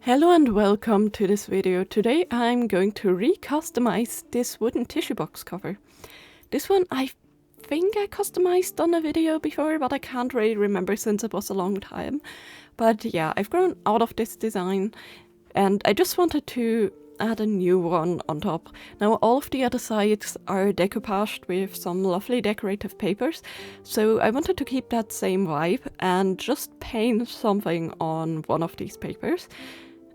Hello and welcome to this video. Today I'm going to re-customize this wooden tissue box cover. This one I think I customized on a video before, but I can't really remember since it was a long time. But yeah, I've grown out of this design and I just wanted to add a new one on top. Now all of the other sides are decoupaged with some lovely decorative papers, so I wanted to keep that same vibe and just paint something on one of these papers.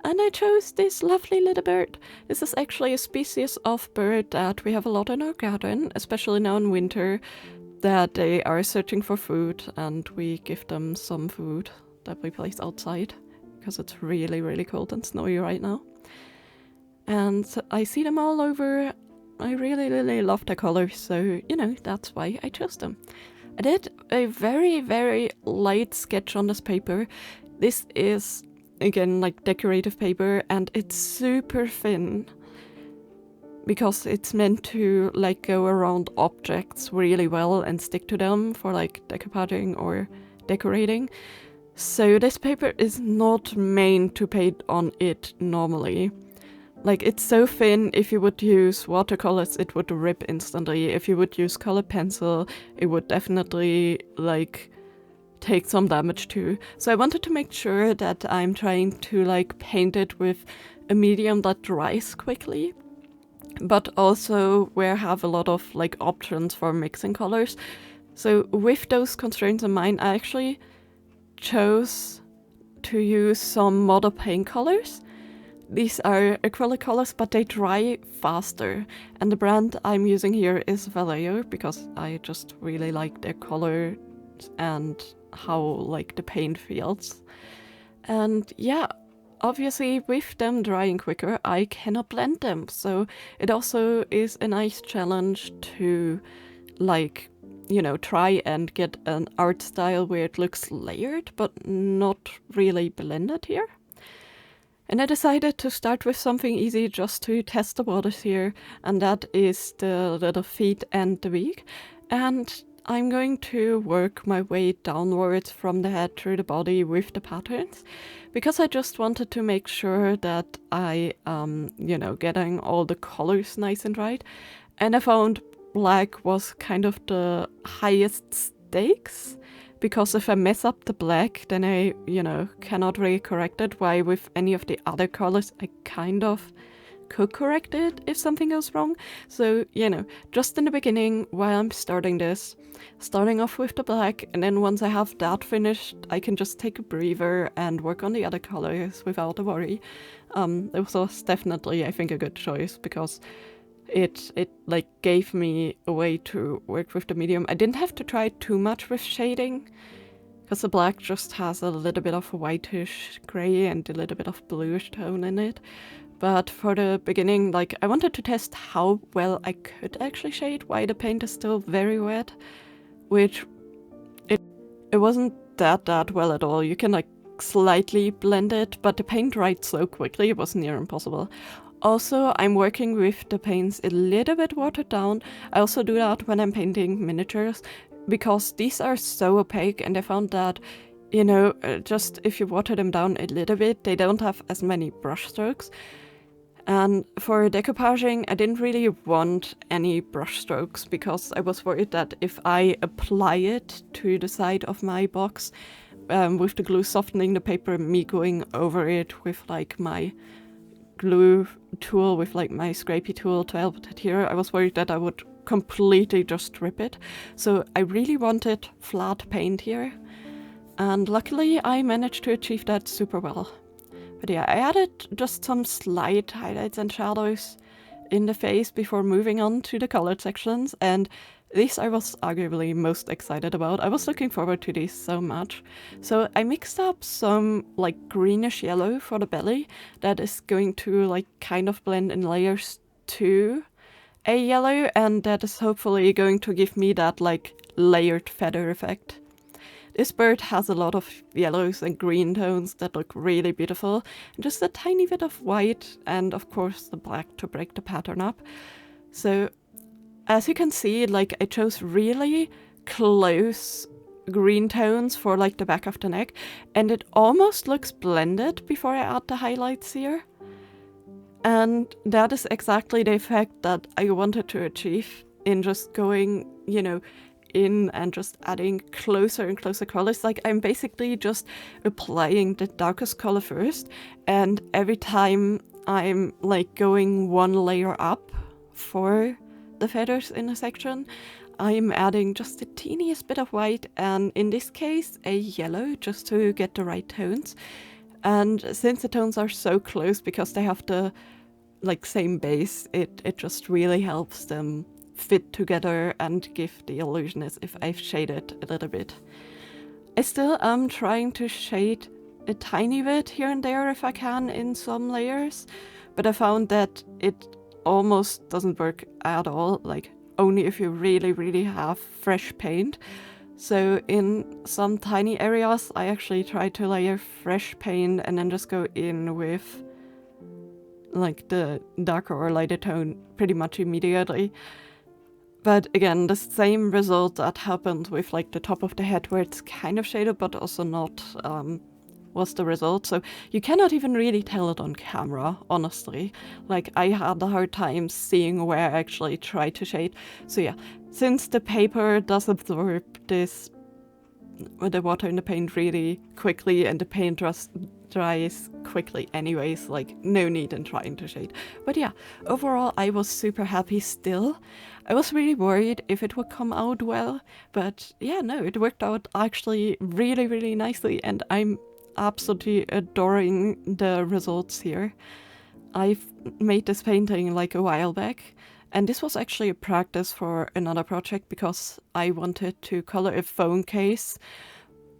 And I chose this lovely little bird. This is actually a species of bird that we have a lot in our garden, especially now in winter, that they are searching for food and we give them some food that we place outside because it's really, really cold and snowy right now. And I see them all over. I really, really love the colors, so that's why I chose them. I did a very, very light sketch on this paper. This is again like decorative paper and it's super thin because it's meant to like go around objects really well and stick to them for like decoupaging or decorating. So this paper is not meant to paint on it normally. Like it's so thin, if you would use watercolors it would rip instantly. If you would use colored pencil it would definitely like take some damage too. So I wanted to make sure that I'm trying to like paint it with a medium that dries quickly, but also where I have a lot of like options for mixing colors. So with those constraints in mind, I actually chose to use some model paint colors. These are acrylic colors, but they dry faster. And the brand I'm using here is Vallejo because I just really like their color and how like the paint feels. And yeah, obviously with them drying quicker I cannot blend them, so it also is a nice challenge to like try and get an art style where it looks layered but not really blended here. And I decided to start with something easy just to test the waters here, and that is the little feet and the beak. And I'm going to work my way downwards from the head through the body with the patterns, because I just wanted to make sure that I, getting all the colors nice and right. And I found black was kind of the highest stakes, because if I mess up the black, then I, cannot really correct it, while with any of the other colors I kind of could correct it if something goes wrong. So, just in the beginning, while I'm starting off with the black, and then once I have that finished, I can just take a breather and work on the other colors without a worry. It was definitely, I think, a good choice because it like gave me a way to work with the medium. I didn't have to try too much with shading because the black just has a little bit of a whitish gray and a little bit of bluish tone in it. But for the beginning, like I wanted to test how well I could actually shade while the paint is still very wet, which it wasn't that well at all. You can like slightly blend it, but the paint dried so quickly it was near impossible. Also, I'm working with the paints a little bit watered down. I also do that when I'm painting miniatures, because these are so opaque, and I found that, just if you water them down a little bit, they don't have as many brush strokes. And for decoupaging, I didn't really want any brush strokes because I was worried that if I apply it to the side of my box, with the glue softening the paper, me going over it with like my glue tool, with like my scrapey tool to help it adhere, I was worried that I would completely just rip it. So I really wanted flat paint here, and luckily I managed to achieve that super well. But yeah, I added just some slight highlights and shadows in the face before moving on to the colored sections, and this I was arguably most excited about. I was looking forward to these so much. So I mixed up some like greenish yellow for the belly that is going to like kind of blend in layers to a yellow, and that is hopefully going to give me that like layered feather effect. This bird has a lot of yellows and green tones that look really beautiful, and just a tiny bit of white and of course the black to break the pattern up. So as you can see, like I chose really close green tones for like the back of the neck, and it almost looks blended before I add the highlights here. And that is exactly the effect that I wanted to achieve in just going, you know, in and just adding closer and closer colors. Like I'm basically just applying the darkest color first, and every time I'm like going one layer up for the feathers in a section, I'm adding just the teeniest bit of white, and in this case a yellow, just to get the right tones. And since the tones are so close because they have the like same base, it just really helps them fit together and give the illusion as if I've shaded a little bit. I still am trying to shade a tiny bit here and there if I can in some layers, but I found that it almost doesn't work at all, like only if you really have fresh paint. So in some tiny areas I actually try to layer fresh paint and then just go in with like the darker or lighter tone pretty much immediately. But again, the same result that happened with like the top of the head where it's kind of shaded but also not, was the result. So you cannot even really tell it on camera, honestly. Like I had a hard time seeing where I actually tried to shade. So yeah, since the paper does absorb this, the water in the paint really quickly, and the paint dries quickly anyways, like no need in trying to shade. But yeah, overall I was super happy still. I was really worried if it would come out well, but yeah, no, it worked out actually really nicely, and I'm absolutely adoring the results here. I've made this painting like a while back, and this was actually a practice for another project because I wanted to color a phone case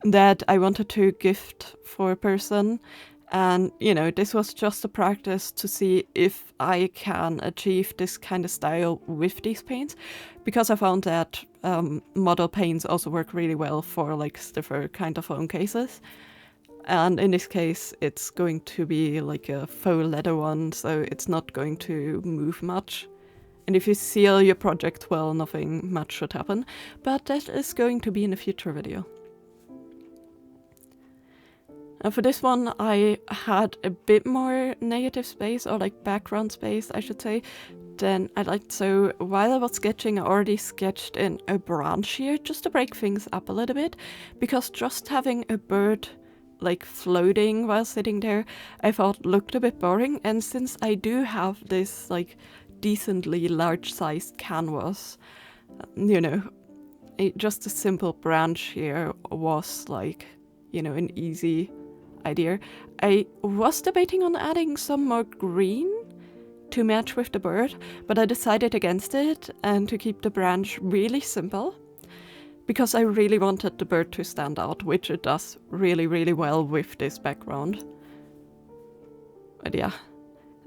that I wanted to gift for a person. And, you know, this was just a practice to see if I can achieve this kind of style with these paints, because I found that model paints also work really well for like stiffer kind of phone cases. And in this case, it's going to be like a faux leather one, so it's not going to move much. And if you seal your project well, nothing much should happen. But that is going to be in a future video. And for this one, I had a bit more negative space, or like background space, I should say, than I liked. So while I was sketching, I already sketched in a branch here, just to break things up a little bit, because just having a bird like floating while sitting there, I thought looked a bit boring. And since I do have this like decently large sized canvas, you know, just a simple branch here was like, you know, an easy idea. I was debating on adding some more green to match with the bird, but I decided against it and to keep the branch really simple, because I really wanted the bird to stand out, which it does really well with this background. But yeah,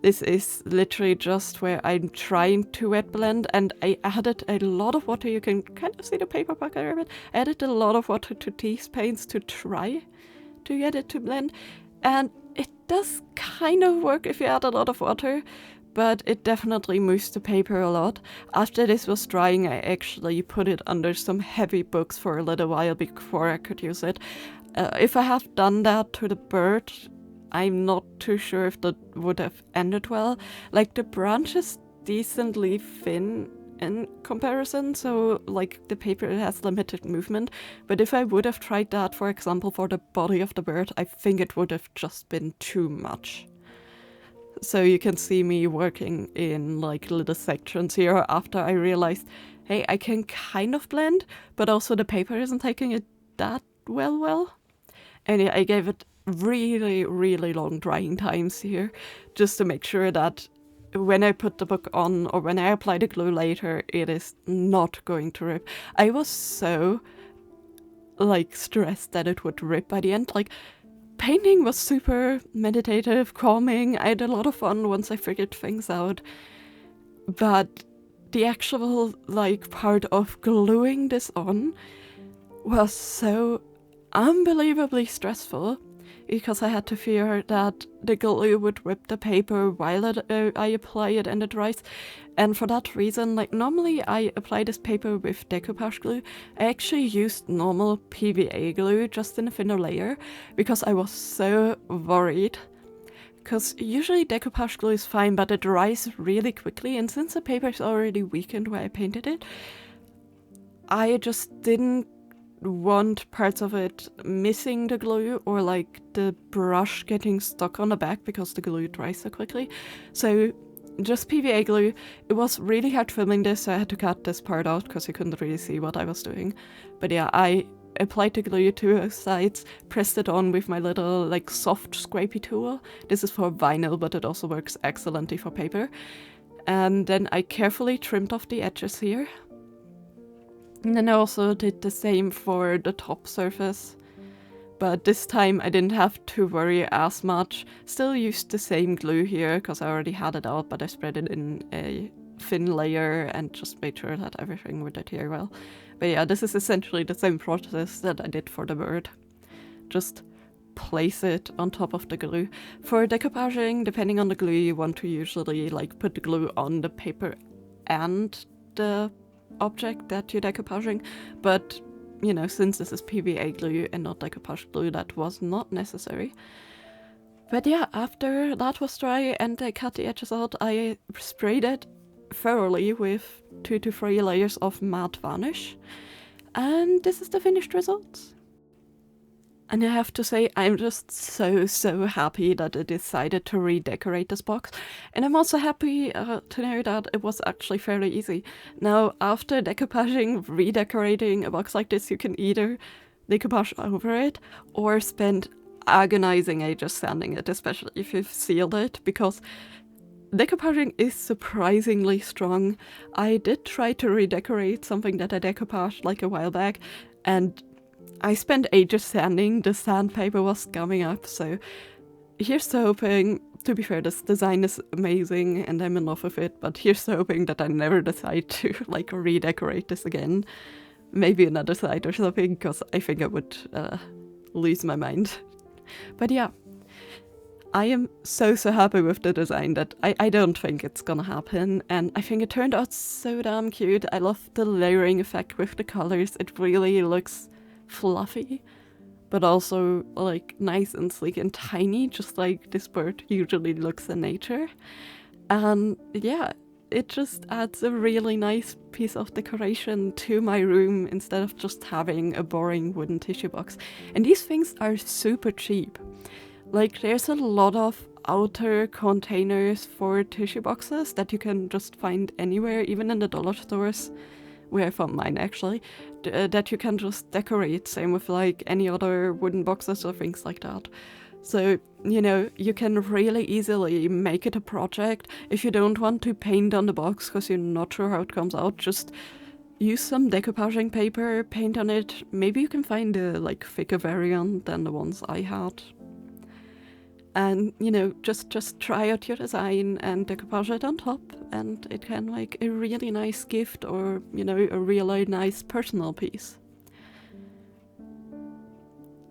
this is literally just where I'm trying to wet blend, and I added a lot of water. You can kind of see the paper bucket a bit. I added a lot of water to these paints to try to get it to blend, and it does kind of work if you add a lot of water, but it definitely moves the paper a lot. After this was drying, I actually put it under some heavy books for a little while before I could use it. If I had done that to the bird, I'm not too sure if that would have ended well. Like the branch is decently thin in comparison, so like the paper has limited movement, but if I would have tried that, for example, for the body of the bird, I think it would have just been too much. So you can see me working in like little sections here after I realized, hey, I can kind of blend, but also the paper isn't taking it that well. And yeah, I gave it really long drying times here, just to make sure that when I put the book on or when I apply the glue later, it is not going to rip. I was so like stressed that it would rip by the end. Like painting was super meditative, calming. I had a lot of fun once I figured things out. But the actual like part of gluing this on was so unbelievably stressful, because I had to fear that the glue would rip the paper while I apply it and it dries. And for that reason, like normally I apply this paper with decoupage glue. I actually used normal PVA glue just in a thinner layer because I was so worried. Because usually decoupage glue is fine, but it dries really quickly, and since the paper is already weakened where I painted it, I just didn't want parts of it missing the glue or like the brush getting stuck on the back because the glue dries so quickly. So just PVA glue. It was really hard filming this, so I had to cut this part out because you couldn't really see what I was doing. But yeah, I applied the glue to both sides, pressed it on with my little like soft scrapey tool. This is for vinyl, but it also works excellently for paper. And then I carefully trimmed off the edges here. And then I also did the same for the top surface. But this time I didn't have to worry as much. Still used the same glue here because I already had it out, but I spread it in a thin layer and just made sure that everything would adhere well. But yeah, this is essentially the same process that I did for the bird. Just place it on top of the glue. For decoupaging, depending on the glue, you want to usually like put the glue on the paper and the object that you're decoupaging, but you know, since this is PVA glue and not decoupage glue, that was not necessary. But yeah, after that was dry and I cut the edges out, I sprayed it thoroughly with 2 to 3 layers of matte varnish, and this is the finished result. And I have to say, I'm just so happy that I decided to redecorate this box. And I'm also happy to know that it was actually fairly easy. Now, after decoupaging, redecorating a box like this, you can either decoupage over it or spend agonizing ages sanding it, especially if you've sealed it, because decoupaging is surprisingly strong. I did try to redecorate something that I decoupaged like a while back, and I spent ages sanding. The sandpaper was gumming up, so here's to hoping. To be fair, this design is amazing and I'm in love with it, but here's to hoping that I never decide to like redecorate this again. Maybe another side or something, because I think I would lose my mind. But yeah, I am so happy with the design that I don't think it's gonna happen, and I think it turned out so damn cute. I love the layering effect with the colors. It really looks fluffy, but also like nice and sleek and tiny, just like this bird usually looks in nature. And yeah, it just adds a really nice piece of decoration to my room instead of just having a boring wooden tissue box. And these things are super cheap. Like, there's a lot of outer containers for tissue boxes that you can just find anywhere, even in the dollar stores, where I found mine actually, that you can just decorate. Same with like any other wooden boxes or things like that. So, you know, you can really easily make it a project. If you don't want to paint on the box because you're not sure how it comes out, just use some decoupaging paper, paint on it. Maybe you can find a like thicker variant than the ones I had. And, you know, just try out your design and decoupage it on top, and it can make a really nice gift or, you know, a really nice personal piece.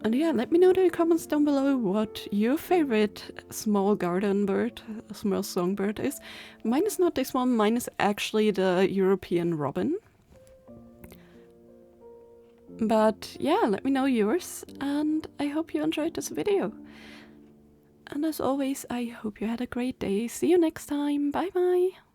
And yeah, let me know in the comments down below what your favorite small garden bird, small songbird is. Mine is not this one, mine is actually the European robin. But yeah, let me know yours, and I hope you enjoyed this video. And as always, I hope you had a great day. See you next time. Bye bye.